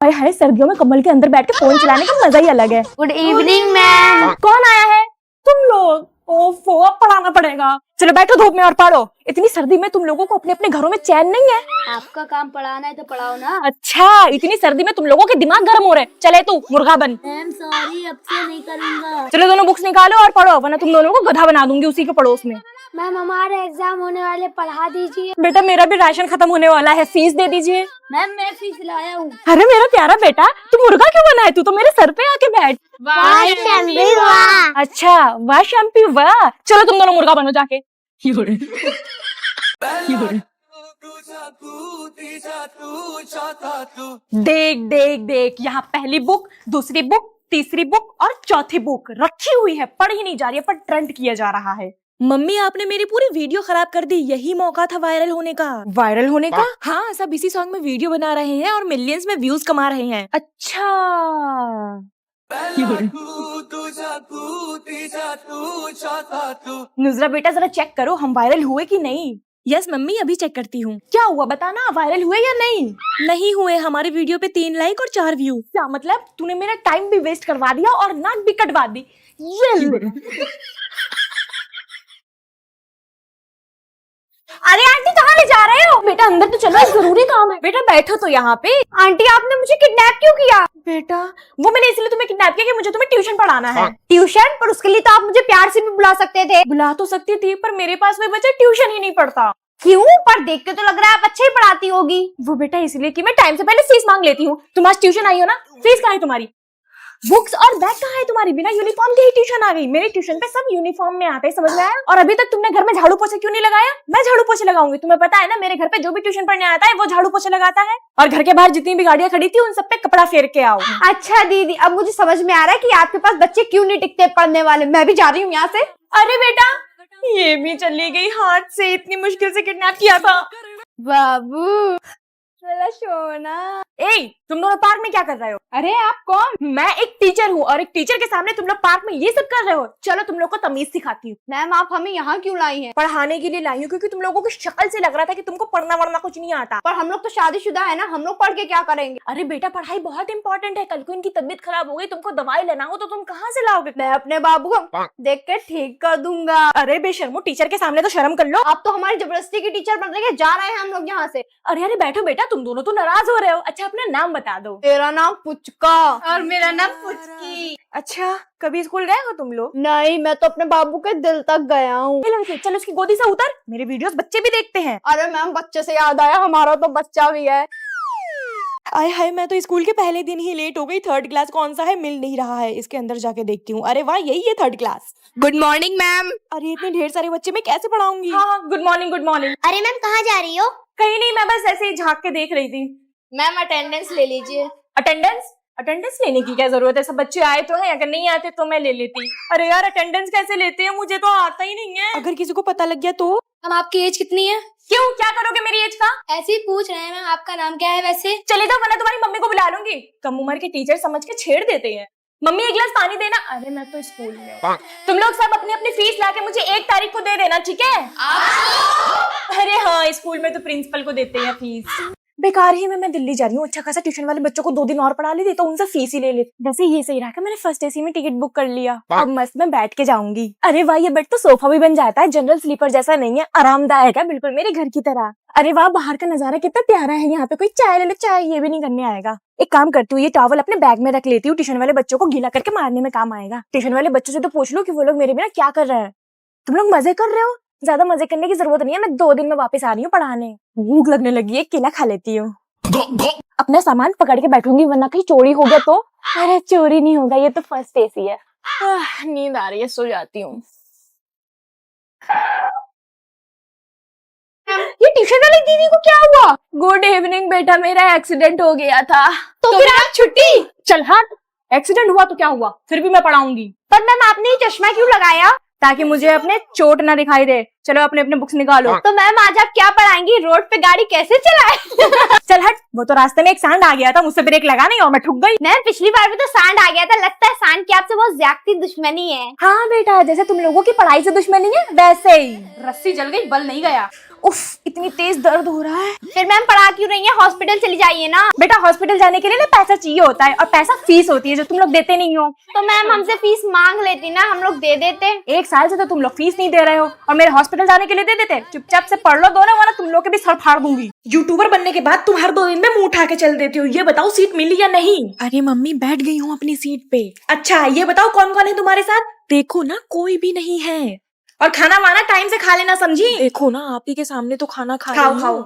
हाय हाय, सर्दियों में कम्बल के अंदर बैठ के फोन चलाने का मजा ही अलग है। Good evening ma'am. कौन आया है? तुम लोग। ओफो, अब पढ़ाना पड़ेगा। चलो बैठो धूप में और पढ़ो। इतनी सर्दी में तुम लोगों को अपने अपने घरों में चैन नहीं है? आपका काम पढ़ाना है तो पढ़ाओ ना। अच्छा, इतनी सर्दी में तुम लोगों के दिमाग गर्म हो रहे। चले तू मुर्गा बन। मैम सॉरी, अब से नहीं करूँगा। चलो दोनों बुक्स निकालो और पढ़ो, वरना तुम दोनों को गधा बना दूंगी उसी के पड़ोस में। मैम हमारे एग्जाम होने वाले, पढ़ा दीजिए। बेटा मेरा भी राशन खत्म होने वाला है, फीस दे दीजिए। मैम मैं फीस लाया हूँ। अरे मेरा प्यारा बेटा, तू मुर्गा क्यों बना है? तू तो मेरे सर पे आके बैठ। अच्छा, वाह शैम्पी वाह। चलो तुम दोनों मुर्गा बनो जाके। देख देख देख, यहाँ पहली बुक, दूसरी बुक, तीसरी बुक और चौथी बुक रखी हुई है, पढ़ ही नहीं जा रही है, पर ट्रेंड किया जा रहा है। मम्मी आपने मेरी पूरी वीडियो खराब कर दी। यही मौका था वायरल होने का। वायरल होने का? हाँ, सब इसी सॉन्ग में वीडियो बना रहे हैं और मिलियंस में व्यूज कमा रहे हैं। अच्छा, नुजरा बेटा जरा चेक करो हम वायरल हुए कि नहीं। यस मम्मी, अभी चेक करती हूँ। क्या हुआ बताना, वायरल हुए या नहीं? नहीं हुए, हमारी वीडियो पे 3 लाइक और 4 व्यू। क्या मतलब? तूने मेरा टाइम भी वेस्ट करवा दिया और नाक भी कटवा दी। अरे आंटी कहाँ ले जा रहे हो? बेटा अंदर तो चलो, जरूरी काम है। बेटा बैठो तो यहाँ पे। आंटी आपने मुझे किडनैप क्यों किया? बेटा वो मैंने इसलिए तुम्हें किडनैप किया कि मुझे तुम्हें ट्यूशन पढ़ाना है। ट्यूशन? पर उसके लिए तो आप मुझे प्यार से भी बुला सकते थे। बुला तो सकती थी, पर मेरे पास कोई बच्चा ट्यूशन ही नहीं पढ़ता। क्यों? पर देख के तो लग रहा है आप अच्छा ही पढ़ाती होगी। वो बेटा इसलिए कि मैं टाइम से पहले फीस मांग लेती हूँ। तुम आज ट्यूशन आई हो ना, फीस कहाँ है तुम्हारी? बुक्स और बैग कहाँ है तुम्हारी? बिना यूनिफॉर्म के ही ट्यूशन आ गई। मेरे ट्यूशन पे सब यूनिफॉर्म में आते हैं, समझ में आया? और अभी तक तुमने घर में झाड़ू पोछा क्यों नहीं लगाया? मैं झाड़ू पोछे लगाऊंगी। तुम्हें पता है ना, मेरे घर पे जो भी ट्यूशन पढ़ने आता है वो झाड़ू पोछे लगाता है। और घर के बाहर जितनी भी गाड़ियां खड़ी थी उन सब पे कपड़ा फेर के आओ। अच्छा दीदी, अब मुझे समझ में आ रहा है कि आपके पास बच्चे क्यों नहीं टिकते पढ़ने वाले। मैं भी जा रही हूँ यहाँ से। अरे बेटा ये भी चली गई हाथ से, इतनी मुश्किल से किडनैप किया था। बाबू चला सोना। ए, तुम दोनों पार्क में क्या कर रहे हो? अरे आप कौन? मैं एक टीचर हूँ और एक टीचर के सामने तुम लोग पार्क में ये सब कर रहे हो। चलो तुम लोग को तमीज सिखाती हूँ। मैम आप हमें यहाँ क्यों लाई हैं? पढ़ाने के लिए लाई हूँ, क्योंकि तुम लोगों की शक्ल से लग रहा था कि तुमको पढ़ना वढ़ना कुछ नहीं आता। पर हम लोग तो शादीशुदा है ना, हम लोग पढ़ के क्या करेंगे? अरे बेटा पढ़ाई बहुत इंपॉर्टेंट है। कल को इनकी तबीयत खराब हो गई, तुमको दवाई लेना हो तो तुम कहाँ से लाओगे? मैं अपने बाबू को देख के ठीक कर दूंगा। अरे बेशर्मो, टीचर के सामने तो शर्म कर लो। आप तो हमारी जबरदस्ती की टीचर बन रहे हैं। जा रहे हैं हम लोग यहाँ से। अरे अरे बैठो बेटा, तुम दोनों तो नाराज हो रहे हो। अच्छा अपना नाम बता दो। मेरा नाम पुचका। और मेरा नाम पुचकी। अच्छा, कभी स्कूल गए हो तुम लोग? नहीं, मैं तो अपने बाबू के दिल तक गया हूँ। चल उसकी गोदी से उतर, मेरे वीडियोस बच्चे भी देखते हैं। अरे मैम बच्चे से याद आया, हमारा तो बच्चा भी है। आय हाय, मैं तो स्कूल के पहले दिन ही लेट हो गई। 3rd क्लास कौन सा है, मिल नहीं रहा है। इसके अंदर जाके देखती हूँ। अरे वाह, यही है 3rd class. Good morning ma'am. अरे इतने ढेर सारे बच्चे मैं कैसे पढ़ाऊंगी? हाँ गुड मॉर्निंग गुड मॉर्निंग। अरे मैम कहाँ जा रही हो? कहीं नहीं, मैं बस ऐसे ही झांक के देख रही थी। मैम अटेंडेंस ले लीजिए। अटेंडेंस? अटेंडेंस लेने की क्या जरूरत है? सब बच्चे आए तो हैं, अगर नहीं आते तो मैं ले लेती। अरे यार अटेंडेंस कैसे लेते हैं, मुझे तो आता ही नहीं है। अगर किसी को पता लग गया तो? हम आपकी एज कितनी है? क्यों, क्या करोगे मेरी एज का? ऐसे ही पूछ रहे हैं मैम, आपका नाम क्या है वैसे? चले जाओ वरना तुम्हारी मम्मी को बुला लूंगी। कम उम्र के टीचर समझ के छेड़ देते हैं। मम्मी एक गिलास पानी देना। अरे मैं तो स्कूल में हूँ। तुम लोग सब अपनी अपनी फीस लाके मुझे 1 तारीख को दे देना, ठीक है? अरे हाँ, स्कूल में तो प्रिंसिपल को देते हैं फीस। बेकार ही मैं दिल्ली जा रही हूँ। अच्छा खासा ट्यूशन वाले बच्चों को 2 दिन और पढ़ा लेती तो उनसे फीस ही ले लेती। वैसे ये सही रहा कि मैंने फर्स्ट एसी में टिकट बुक कर लिया। अब मस्त में बैठ के जाऊंगी। अरे वाह, ये बेड तो सोफा भी बन जाता है। जनरल स्लीपर जैसा नहीं है, आरामदायक है, बिल्कुल मेरे घर की तरह। अरे वाह, बाहर का नजारा कितना प्यारा है। यहाँ पे कोई चाय ले लो, चाय ये भी नहीं करने आएगा। एक काम करती हूँ, ये टॉवल अपने बैग में रख लेती हूँ। ट्यूशन वाले बच्चों को गीला करके मारने में काम आएगा। ट्यूशन वाले बच्चों से तो पूछ लो कि वो लोग मेरे बिना क्या कर रहे हैं। तुम लोग मजे कर रहे हो? ज्यादा मजे करने की जरूरत नहीं है, मैं 2 दिन में वापस आ रही हूँ पढ़ाने। भूख लगने लगी है, केला खा लेती हूँ। अपना सामान पकड़ के बैठूंगी, वरना कहीं चोरी हो गया तो? अरे चोरी नहीं होगा, ये तो फर्स्ट एसी है। नींद आ रही है, सो जाती हूँ। ये ट्यूशन वाली दीदी को क्या हुआ? गुड इवनिंग बेटा, मेरा एक्सीडेंट हो गया था। तो फिर आप छुट्टी? चल हट, एक्सीडेंट हुआ तो क्या हुआ, फिर भी मैं पढ़ाऊंगी। पर मैम आपने ये चश्मा क्यों लगाया? ताकि मुझे अपने चोट ना दिखाई दे। चलो अपने अपने बुक्स निकालो। तो मैम आज आप क्या पढ़ाएंगी? रोड पे गाड़ी कैसे चलाए? चल हट, वो तो रास्ते में एक सांड आ गया था, मुझसे ब्रेक लगा नहीं और मैं ठुक गई। मैम पिछली बार भी तो सांड आ गया था, लगता है सांड की आपसे बहुत ज्यादती दुश्मनी है। हाँ बेटा, जैसे तुम लोगों की पढ़ाई से दुश्मनी है वैसे ही। रस्सी जल गई, बल नहीं गया। उफ, इतनी तेज दर्द हो रहा है। फिर मैम पढ़ा क्यों रही है? हॉस्पिटल चली जाइए ना। बेटा हॉस्पिटल जाने के लिए ना पैसा चाहिए होता है, और पैसा फीस होती है जो तुम लोग देते नहीं हो। तो मैम हमसे फीस मांग लेती ना, हम लोग दे देते। 1 साल से तो तुम लोग फीस नहीं दे रहे हो और मेरे हॉस्पिटल जाने के लिए दे देते। चुपचाप से पढ़ लो दोनों, वरना तुम लोग के भी सर फाड़ दूंगी। यूट्यूबर बनने के बाद तुम हर 2 दिन में मुंह उठा के चल देती हो। ये बताओ सीट मिली या नहीं? अरे मम्मी बैठ गई हूँ अपनी सीट पे। अच्छा ये बताओ कौन कौन है तुम्हारे साथ? देखो ना कोई भी नहीं है। और खाना वाना टाइम से खा लेना, समझी? देखो ना आप ही के सामने तो खाना खाओ।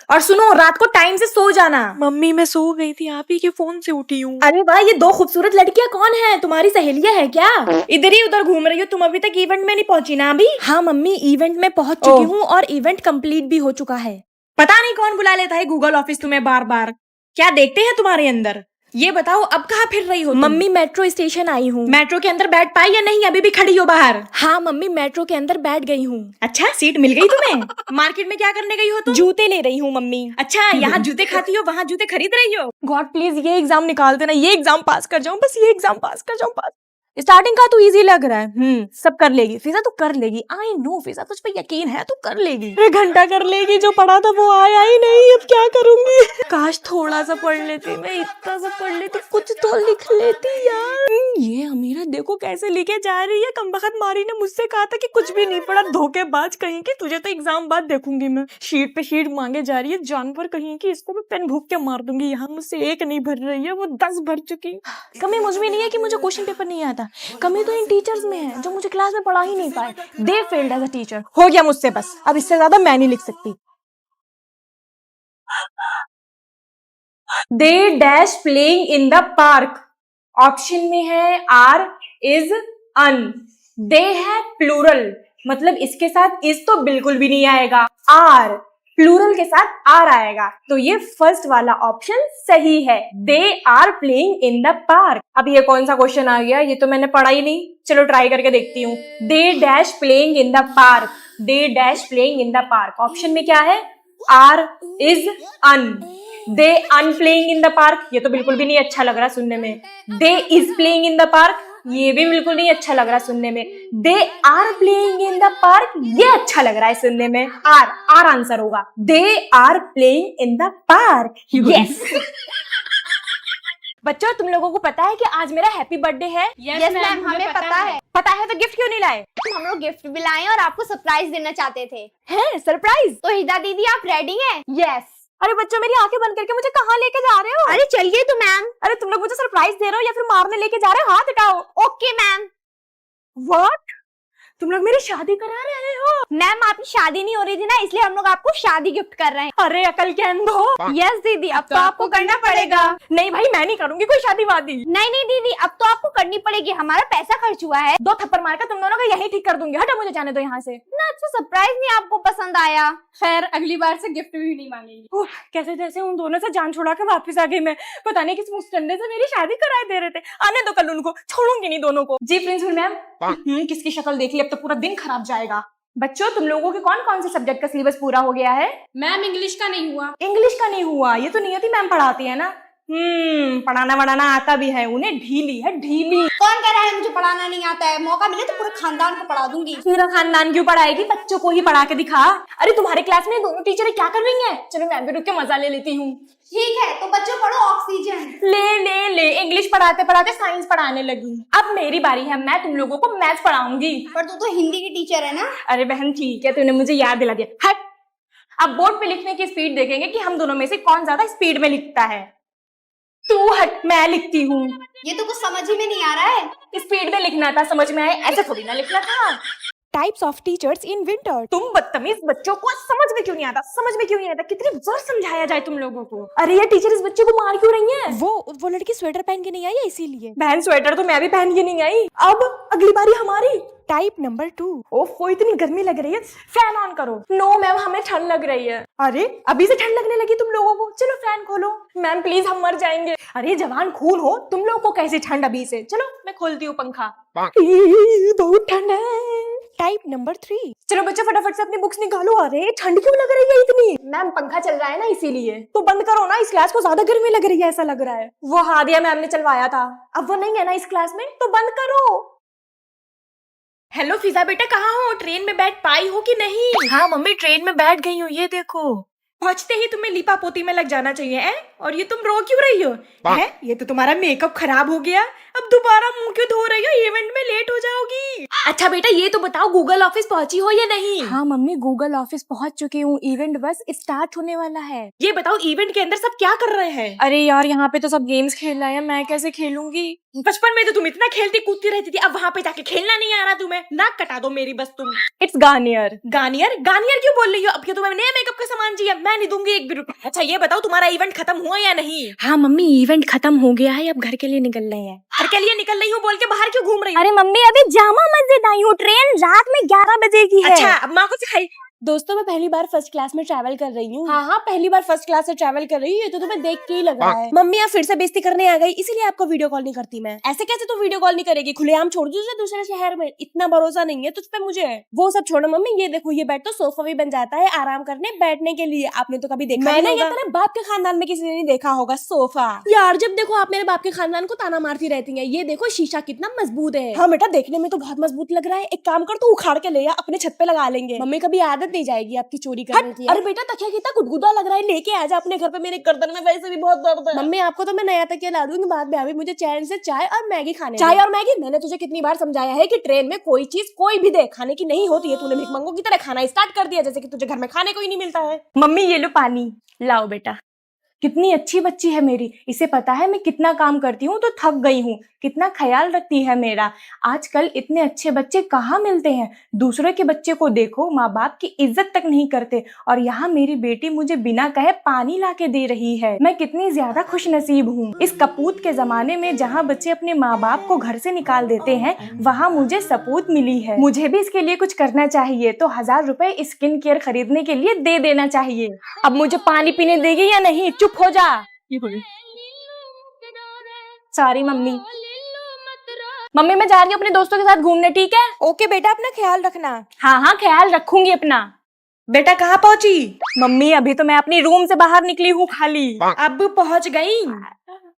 और सुनो रात को टाइम से सो जाना। मम्मी मैं सो गई थी, आप ही के फोन से उठी हूँ। अरे वाह, ये 2 खूबसूरत लड़कियां कौन है? तुम्हारी सहेलियां है क्या? इधर ही उधर घूम रही हो तुम, अभी तक इवेंट में नहीं पहुंची ना? अभी हाँ मम्मी इवेंट में पहुंच चुकी हूँ और इवेंट कंप्लीट भी हो चुका है। पता नहीं कौन बुला लेता है गूगल ऑफिस तुम्हें बार बार। क्या देखते हैं तुम्हारे अंदर? ये बताओ अब कहाँ फिर रही हो? मम्मी मेट्रो स्टेशन आई हूँ। मेट्रो के अंदर बैठ पाई या नहीं? अभी भी खड़ी हो बाहर? हाँ मम्मी मेट्रो के अंदर बैठ गई हूँ। अच्छा सीट मिल गई तुम्हें? मार्केट में क्या करने गई हो तुम? जूते ले रही हूँ मम्मी। अच्छा यहाँ जूते खाती हो, वहाँ जूते खरीद रही हो? गॉड प्लीज ये एग्जाम निकाल देना, ये एग्जाम पास कर जाऊँ, बस ये एग्जाम पास कर जाऊँ। स्टार्टिंग का तो इजी लग रहा है, सब कर लेगी। फिजा तो कर लेगी, आई नो फिजा तुझ पे यकीन है, तू कर लेगी। 1 घंटा कर लेगी, जो पढ़ा था वो आया ही नहीं, अब क्या करूंगी? काश थोड़ा सा पढ़ लेती, मैं इतना सा पढ़ लेती, कुछ तो लिख लेती यार। ये अमीरा देखो कैसे लिखे जा रही है। कमबख्त मारी ने मुझसे कहा था कि कुछ भी नहीं पढ़ा, धोखेबाज कहीं की, तुझे तो एग्जाम बाद देखूंगी मैं। शीट पे शीट मांगे जा रही है, जानवर कहीं की, इसको मैं पेन भूख के मार दूंगी। यहाँ मुझसे 1 नहीं भर रही है, वो 10 भर चुकी। कमी मुझ में नहीं है कि मुझे क्वेश्चन पेपर नहीं आता, कमी तो इन टीचर्स में है जो मुझे क्लास में पढ़ा ही नहीं पाए। They failed as a teacher. हो गया मुझसे बस, अब इससे ज्यादा मैं नहीं लिख सकती। दे dash playing in the park. Option में है आर इज अन। दे है प्लूरल, मतलब इसके साथ इज तो बिल्कुल भी नहीं आएगा, आर प्लूरल के साथ आर आएगा, तो ये फर्स्ट वाला ऑप्शन सही है। They are playing in the park. अब ये कौन सा क्वेश्चन आ गया? ये तो मैंने पढ़ा ही नहीं, चलो ट्राई करके देखती हूँ। They dash playing in the park, they dash playing in the park. Option में क्या है? Are is am. They am playing in the park, ये तो बिल्कुल भी नहीं अच्छा लग रहा सुनने में। They is playing in the park, ये भी बिल्कुल नहीं अच्छा लग रहा सुनने में। They are playing in the park, ये अच्छा लग रहा है सुनने में। आर आंसर होगा। They are playing in the park, yes. बच्चों तुम लोगों को पता है कि आज मेरा हैप्पी बर्थडे है? यस मैम हमें पता है। पता है तो गिफ्ट क्यों नहीं लाए? हम लोग गिफ्ट भी लाए और आपको सरप्राइज देना चाहते थे। हैं सरप्राइज? तो हिदा दीदी आप रेडी हैं? यस। अरे बच्चों मेरी आंखें बंद करके मुझे कहाँ लेके जा रहे हो? अरे चलिए तो मैम। अरे तुम लोग मुझे सरप्राइज दे रहे हो या फिर मारने लेके जा रहे हो? हाथ हटाओ। Okay ma'am. व्हाट? तुम लोग मेरी शादी करा रहे हो? मैम आपकी शादी नहीं हो रही थी ना, इसलिए हम लोग आपको शादी गिफ्ट कर रहे हैं। अरे अकल के अंधो। यस दीदी अब तो आपको करना पड़ेगा। नहीं भाई मैं नहीं करूंगी कोई शादी वादी। नहीं नहीं दीदी अब तो आपको करनी पड़ेगी, हमारा पैसा खर्च हुआ है। 2 थप्पड़ मारकर तुम दोनों का यही ठीक कर दूंगी। हटो मुझे जाने दो यहाँ से। ना अच्छा सरप्राइज नहीं आपको पसंद आया? खैर अगली बार से गिफ्ट भी नहीं मांगेंगी। कैसे जैसे उन दोनों से जान छुड़ा के वापस आ गई मैं। पता नहीं किस मुस्टंडे से मेरी शादी कराए दे रहे थे। आने दो कल उनको, छोड़ूंगी नहीं दोनों को। जी प्रिंसिपल मैम। किसकी शक्ल देख ली, अब तो पूरा दिन खराब जाएगा। बच्चों तुम लोगों के कौन कौन से सब्जेक्ट का सिलेबस पूरा हो गया है? मैम इंग्लिश का नहीं हुआ। इंग्लिश का नहीं हुआ? ये तो नियति मैम पढ़ाती है ना। पढ़ाना वढ़ाना आता भी है उन्हें, ढीली है ढीली। कौन कह रहा है मुझे पढ़ाना नहीं आता है? मौका मिले तो पूरे खानदान को पढ़ा दूंगी। पूरा खानदान क्यों पढ़ाएगी, बच्चों को ही पढ़ा के दिखा। अरे तुम्हारे क्लास में दोनों टीचर क्या कर रही हैं? चलो मैं भी रुक के मजा ले लेती हूँ। ठीक है तो बच्चों पढ़ो ऑक्सीजन। ले इंग्लिश पढ़ाते पढ़ाते साइंस पढ़ाने लगी। अब मेरी बारी है, मैं तुम लोगों को मैथ्स पढ़ाऊंगी। पर तू तो हिंदी की टीचर है ना। अरे बहन ठीक है, तूने मुझे याद दिला दिया। हट। अब बोर्ड पे लिखने की स्पीड देखेंगे कि हम दोनों में से कौन ज्यादा स्पीड में लिखता है। तू हट, मैं लिखती हूँ। ये तो कुछ समझ ही में नहीं आ रहा है। स्पीड में लिखना था, समझ में आए, ऐसे थोड़ी ना लिखना था। Types of teachers in winter. तुम बदतमीज बच्चों को समझ में क्यों नहीं आता? समझ में क्यों नहीं आता? कितनी बार समझाया जाए तुम लोगों को? अरे ये टीचर इस बच्चे को मार क्यों रही है? वो लड़की स्वेटर पहन के नहीं आई है इसीलिए। बहन स्वेटर तो मैं भी पहन के नहीं आई। अब अगली बारी हमारी। Type number 2। ओफो इतनी गर्मी लग रही है, फैन ऑन करो। नो मैम हमें ठंड लग रही है। अरे अभी से ठंड लगने लगी तुम लोगों को? चलो फैन खोलो। मैम प्लीज हम मर जाएंगे। अरे जवान खून हो, तुम लोगों को कैसे ठंड अभी से? चलो मैं खोलती हूँ पंखा। बहुत ठंड है। Type number 3। चलो बच्चों फटाफट से अपनी बुक्स निकालो। अरे ठंड क्यों लग रही है इतनी? मैम पंखा चल रहा है ना इसीलिए। तो बंद करो ना, इस क्लास को ज्यादा गर्मी लग रही है ऐसा लग रहा है। वो हादिया मैम ने चलवाया था, अब वो नहीं है ना इस क्लास में, तो बंद करो। हेलो फिजा बेटा, कहाँ हो? ट्रेन में बैठ पाई हो कि नहीं? हाँ मम्मी, ट्रेन में बैठ गई हूँ, ये देखो। पहुंचते ही तुम्हें लिपा पोती में लग जाना चाहिए है? और ये तुम रो क्यों रही हो? है? ये तो तुम्हारा मेकअप खराब हो गया। अब दोबारा मुंह क्यों धो रही हो? इवेंट में लेट हो जाओगी। अच्छा बेटा, ये तो बताओ गूगल ऑफिस पहुंची हो या नहीं? हाँ मम्मी, गूगल ऑफिस पहुंच चुकी हूँ, इवेंट बस स्टार्ट होने वाला है। ये बताओ इवेंट के अंदर सब क्या कर रहे हैं? अरे यार, यहाँ पे तो सब गेम्स खेल रहे हैं, मैं कैसे खेलूंगी? बचपन में तो तुम इतना खेलती कूदती रहती थी, अब वहाँ पे जाके खेलना नहीं आ रहा तुम्हें? नाक कटा दो मेरी बस तुम। It's Garnier. गार्नियर? गार्नियर क्यों बोल रही हो? अब क्या तुम्हें नया मेकअप का सामान चाहिए? मैं नहीं दूंगी एक भी रुपया। अच्छा ये बताओ, तुम्हारा इवेंट खत्म हुआ या नहीं? हाँ मम्मी, इवेंट खत्म हो गया है, अब घर के लिए निकल रहे हैं। घर के लिए निकल रही हूँ बोल के बाहर क्यों घूम रही हो? अरे मम्मी, अभी जामा मस्जिद आई हूँ, ट्रेन रात में 11 बजे की है। अच्छा, अब माँ को सिखाई। दोस्तों, मैं पहली बार फर्स्ट क्लास में ट्रैवल कर रही हूँ। हाँ, पहली बार फर्स्ट क्लास से ट्रैवल कर रही हूँ, ये तो तुम्हें देख के ही लग रहा है। मम्मी आप फिर से बेइज्जती करने आ गई, इसीलिए आपको वीडियो कॉल नहीं करती मैं। ऐसे कैसे तू वीडियो कॉल नहीं करेगी? खुलेआम छोड़ दूँ दूसरे शहर में? इतना भरोसा नहीं है तुझ पे मुझे। वो सब छोड़ो मम्मी, ये देखो, ये बेड तो सोफा भी बन जाता है आराम करने बैठने के लिए। आपने तो कभी देखा नहीं होगा। तेरे बाप के खानदान में किसी ने नहीं देखा होगा सोफा। यार जब देखो आप मेरे बाप के खानदान को ताना मारती रहती है। ये देखो शीशा कितना मजबूत है। हाँ बेटा, देखने में तो बहुत मजबूत लग रहा है। एक काम कर, तू उखाड़ के ले आ, अपने छत पे लगा लेंगे। मम्मी कभी आदत नहीं जाएगी आपकी चोरी करने की। अरे बेटा, तकिया कितना गुदगुदा लग रहा है, लेके आ जा अपने घर पे, मेरे गर्दन में वैसे भी बहुत दर्द है। मम्मी आपको तो मैं नया तकिया ला दूंगी बाद में, अभी मुझे चैन से चाय और मैगी खाने। चाय और मैगी? मैंने तुझे कितनी बार समझाया है कि ट्रेन में कोई चीज कोई भी दे खाने की नहीं होती है। तूने भिखमंगों की तरह खाना स्टार्ट कर दिया, जैसे कि तुझे घर में खाने को ही नहीं मिलता है। मम्मी ये लो पानी, लाओ बेटा। कितनी अच्छी बच्ची है मेरी, इसे पता है मैं कितना काम करती हूँ तो थक गई हूँ, कितना ख्याल रखती है मेरा। आजकल इतने अच्छे बच्चे कहाँ मिलते हैं? दूसरे के बच्चे को देखो, माँ बाप की इज्जत तक नहीं करते, और यहाँ मेरी बेटी मुझे बिना कहे पानी ला के दे रही है। मैं कितनी ज्यादा खुश नसीब हूँ। इस कपूत के जमाने में जहाँ बच्चे अपने माँ बाप को घर से निकाल देते हैं, वहाँ मुझे सपूत मिली है। मुझे भी इसके लिए कुछ करना चाहिए, तो 1000 रुपए स्किन केयर खरीदने के लिए दे देना चाहिए। अब मुझे पानी पीने देगी या नहीं? चुप हो जा। Sorry mummy. मम्मी मैं जा रही हूँ अपने दोस्तों के साथ घूमने, ठीक है? ओके बेटा, अपना ख्याल रखना। हाँ हाँ, ख्याल रखूंगी अपना। बेटा कहाँ पहुँची? मम्मी अभी तो मैं अपनी रूम से बाहर निकली हूँ खाली। अब पहुँच गई?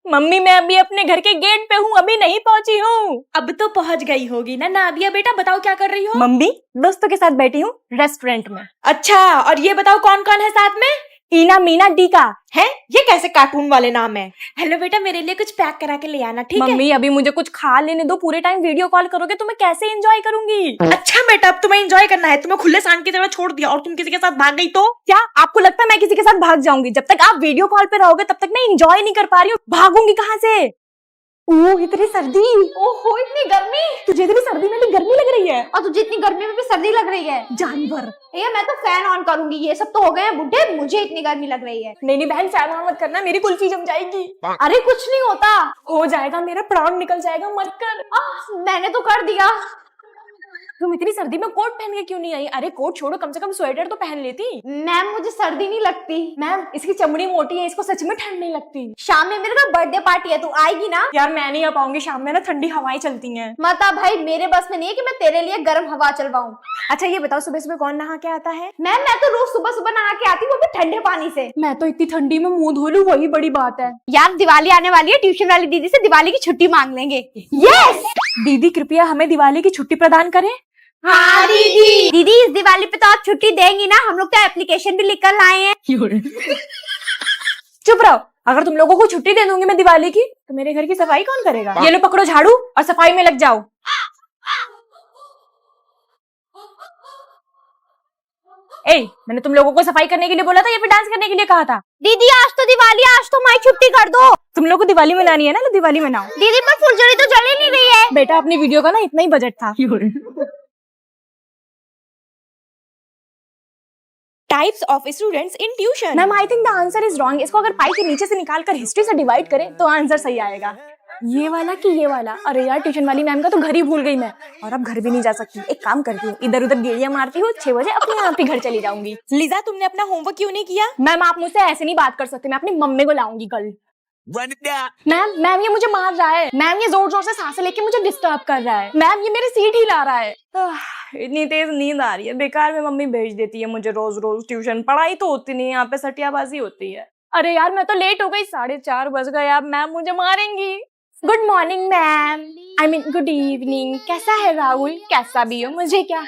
मम्मी मैं अभी अपने घर के गेट पे हूँ, अभी नहीं पहुँची हूँ। अब तो पहुँच गई होगी ना नादिया बेटा, बताओ क्या कर रही हो? मम्मी दोस्तों के साथ बैठी हूँ रेस्टोरेंट में। अच्छा, और ये बताओ कौन कौन है साथ में? ईना, मीना, डीका। है? ये कैसे कार्टून वाले नाम है? हेलो बेटा, मेरे लिए कुछ पैक करा के ले आना, ठीक है? मम्मी अभी मुझे कुछ खा लेने दो, पूरे टाइम वीडियो कॉल करोगे तो मैं कैसे एंजॉय करूंगी? अच्छा बेटा, अब तुम्हें एंजॉय करना है, तुम्हें खुले सांड की तरह छोड़ दिया और तुम किसी के साथ भाग गई तो? क्या आपको लगता है मैं किसी के साथ भाग जाऊंगी? जब तक आप वीडियो कॉल पे रहोगे तब तक मैं एंजॉय नहीं कर पा रही हूँ, भागूंगी कहाँ से? ओह इतनी सर्दी, ओहो इतनी गर्मी। तुझे इतनी सर्दी में भी गर्मी लग रही है? और तुझे इतनी गर्मी में भी सर्दी लग रही है? जानवर। भैया मैं तो फैन ऑन करूंगी, ये सब तो हो गए हैं बुढ़े, मुझे इतनी गर्मी लग रही है। नहीं बहन, फैन ऑन मत करना, मेरी कुल्फी जम जाएगी। अरे कुछ नहीं होता। हो जाएगा, मेरा प्राण निकल जाएगा, मत कर। मैंने तो कर दिया। तुम इतनी सर्दी में कोट पहन के क्यों नहीं आई? अरे कोट छोड़ो, कम से कम स्वेटर तो पहन लेती। मैम मुझे सर्दी नहीं लगती। मैम इसकी चमड़ी मोटी है, इसको सच में ठंड नहीं लगती। शाम में मेरे का बर्थडे पार्टी है, तू आएगी ना? यार मैं नहीं आ पाऊंगी, शाम में ना ठंडी हवाएं चलती हैं। माता भाई मेरे बस में नहीं है कि मैं तेरे लिए गर्म हवा चलवाऊं। अच्छा ये बताओ, सुबह सुबह कौन नहा के आता है? मैम मैं तो रोज सुबह सुबह नहा के आती हूँ, वो भी ठंडे पानी से। मैं तो इतनी ठंडी में मुंह धो लूं वही बड़ी बात है। यार दिवाली आने वाली है, ट्यूशन वाली दीदी से दिवाली की छुट्टी मांग लेंगे। यस दीदी कृपया हमें दिवाली की छुट्टी प्रदान करें। हाँ दीदी। दीदी इस दिवाली पे तो आप छुट्टी देंगी ना? हम लोग तो एप्लीकेशन भी लिख कर लाए हैं। चुप रहो, अगर तुम लोगों को छुट्टी दे दूंगी मैं दिवाली की, तो मेरे घर की सफाई कौन करेगा? ये लो पकड़ो झाड़ू और सफाई में लग जाओ। मैंने तुम लोगों को सफाई करने के लिए बोला था या फिर डांस करने के लिए कहा था? दीदी आज तो दिवाली, आज तो हमारी छुट्टी कर दो। तुम लोग को दिवाली मनानी है ना, तो दिवाली मनाओ। दीदी पर फुलझड़ी तो जल ही नहीं रही है। बेटा अपनी वीडियो का ना इतना ही बजट था। Types of students in tuition. Ma'am I think the answer is wrong. इसको अगर पाई के नीचे से निकाल कर हिस्ट्री से डिवाइड करें तो आंसर सही आएगा। ये वाला कि ये वाला? अरे यार ट्यूशन वाली मैम का तो घर ही भूल गई मैं, और अब घर भी नहीं जा सकती। एक काम करती हूँ, इधर उधर गेड़ियां मारती हूँ, 6 बजे अपने आप ही घर चली जाऊंगी। लिजा तुमने अपना होमवर्क क्यों नहीं किया? मैम आप मुझसे ऐसे नहीं बात कर सकते, मैं अपनी मम्मी को लाऊंगी कल। मैम ये मुझे मार रहा है। मैम ये जोर जोर से सांसें लेके मुझे डिस्टर्ब कर रहा है। मैम ये मेरी सीट हिला रहा है। इतनी तेज नींद आ रही है, बेकार में मम्मी भेज देती है मुझे रोज रोज ट्यूशन। पढ़ाई तो होती नहीं, यहाँ पे सटियाबाजी होती है। अरे यार मैं तो लेट हो गई, 4:30 बज गए, अब मैम मुझे मारेंगी। Good morning ma'am, I mean good evening. कैसा है राहुल? कैसा भी हो, मुझे क्या।